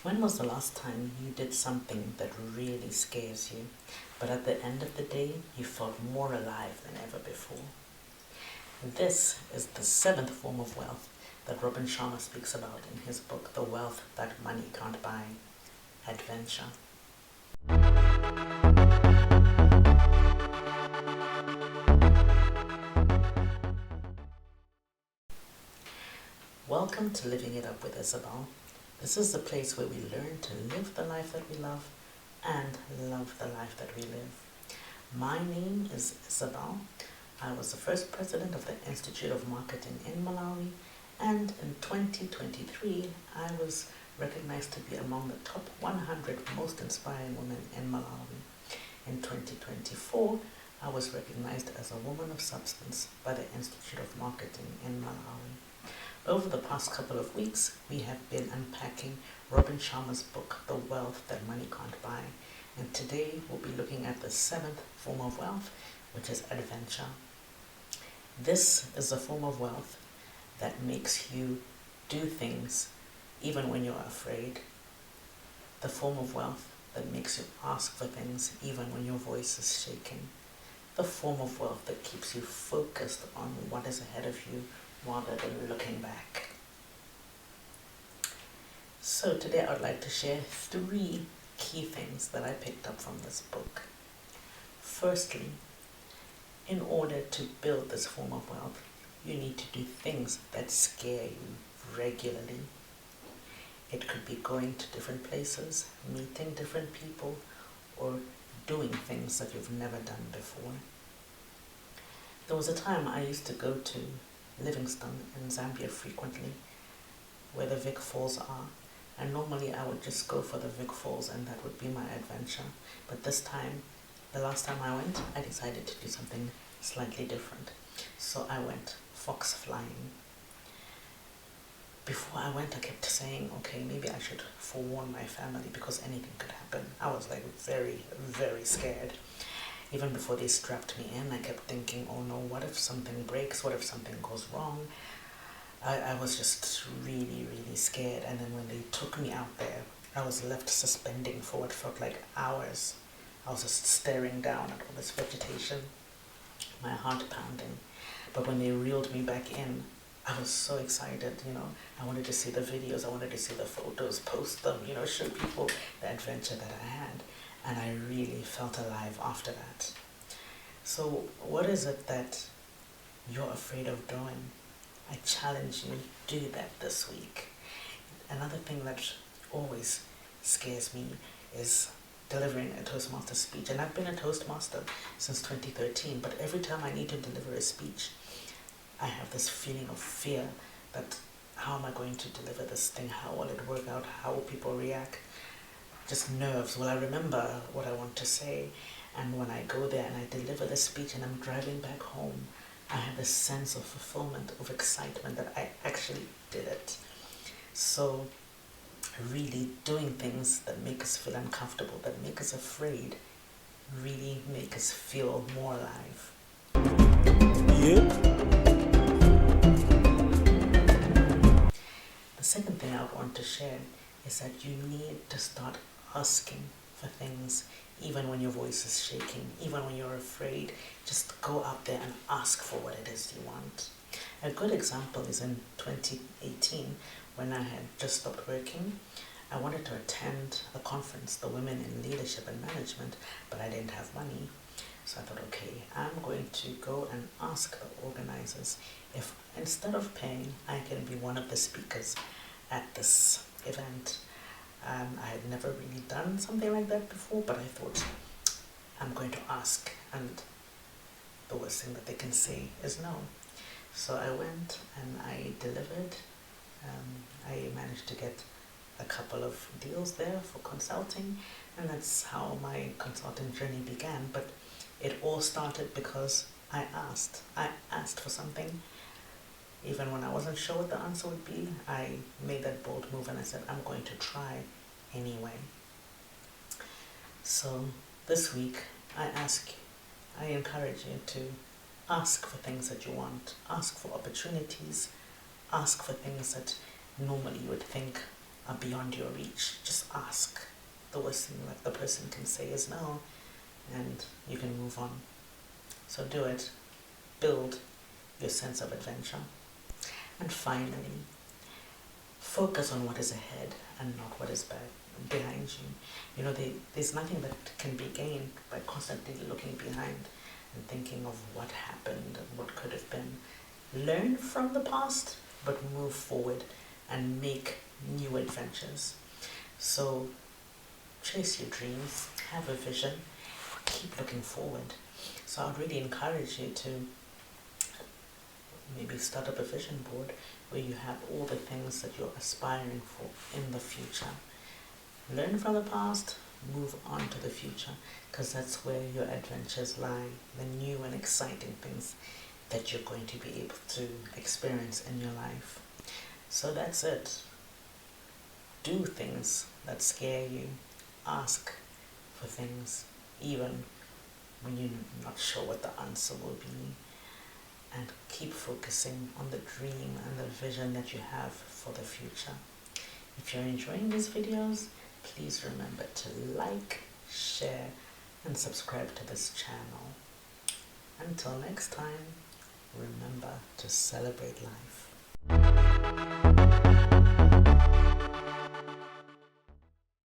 When was the last time you did something that really scares you, but at the end of the day, you felt more alive than ever before? This is the seventh form of wealth that Sharma speaks about in his book, The Wealth That Money Can't Buy, Adventure. Welcome to Living It Up with Isabel. This is the place where we learn to live the life that we love and love the life that we live. My name is Isabel. I was the first president of the Institute of Marketing in Malawi, and in 2023 I was recognized to be among the top 100 most inspiring women in Malawi. In 2024, I was recognized as a woman of substance by the Institute of Marketing in Malawi. Over the past couple of weeks, we have been unpacking Sharma's book, The Wealth That Money Can't Buy, and today we'll be looking at the seventh form of wealth, which is adventure. This is a form of wealth that makes you do things even when you're afraid. The form of wealth that makes you ask for things even when your voice is shaking. The form of wealth that keeps you focused on what is ahead of you rather than looking back. So today I would like to share 3 key things that I picked up from this book. Firstly, in order to build this form of wealth, you need to do things that scare you regularly. It could be going to different places, meeting different people, or doing things that you've never done before. There was a time I used to go to Livingstone in Zambia frequently, where the Vic Falls are, and normally I would just go for the Vic Falls and that would be my adventure. But this time, the last time I went, I decided to do something slightly different. So I went fox flying. Before I went, I kept saying, okay, maybe I should forewarn my family because anything could happen. I was like very, very scared. Even before they strapped me in, I kept thinking, oh no, what if something breaks? What if something goes wrong? I was just really, really scared. And then when they took me out there, I was left suspending for what felt like hours. I was just staring down at all this vegetation, my heart pounding. But when they reeled me back in, I was so excited, I wanted to see the videos, I wanted to see the photos, post them, show people the adventure that I had. And I really felt alive after that. So what is it that you're afraid of doing? I challenge you, do that this week. Another thing that always scares me is delivering a Toastmaster speech. And I've been a Toastmaster since 2013, but every time I need to deliver a speech, I have this feeling of fear that how am I going to deliver this thing? How will it work out? How will people react? Just nerves. Will I remember what I want to say? And when I go there and I deliver the speech and I'm driving back home, I have a sense of fulfillment, of excitement that I actually did it. So really doing things that make us feel uncomfortable, that make us afraid, really make us feel more alive. Yeah. The second thing I want to share is that you need to start asking for things even when your voice is shaking, even when you're afraid. Just go out there and ask for what it is you want. A good example is in 2018 when I had just stopped working. I wanted to attend a conference, the Women in Leadership and Management, but I didn't have money. So I thought, okay, I'm going to go and ask the organizers if instead of paying, I can be one of the speakers at this event. I had never really done something like that before, but I thought, I'm going to ask, and the worst thing that they can say is no. So I went and I delivered. I managed to get a couple of deals there for consulting, and that's how my consulting journey began. But it all started because I asked for something. Even when I wasn't sure what the answer would be, I made that bold move and I said, I'm going to try anyway. So this week, I encourage you to ask for things that you want. Ask for opportunities. Ask for things that normally you would think are beyond your reach, just ask. The worst thing that the person can say is no, and you can move on. So do it. Build your sense of adventure. And finally, focus on what is ahead and not what is behind you. You know, there's nothing that can be gained by constantly looking behind and thinking of what happened and what could have been. Learn from the past, but move forward and make new adventures. So chase your dreams, have a vision, keep looking forward. So I'd really encourage you to maybe start up a vision board where you have all the things that you're aspiring for in the future. Learn from the past, move on to the future, because that's where your adventures lie, the new and exciting things that you're going to be able to experience in your life. So that's it. Do things that scare you. Ask for things even when you're not sure what the answer will be. And keep focusing on the dream and the vision that you have for the future. If you're enjoying these videos, please remember to like, share, and subscribe to this channel. Until next time, remember to celebrate life.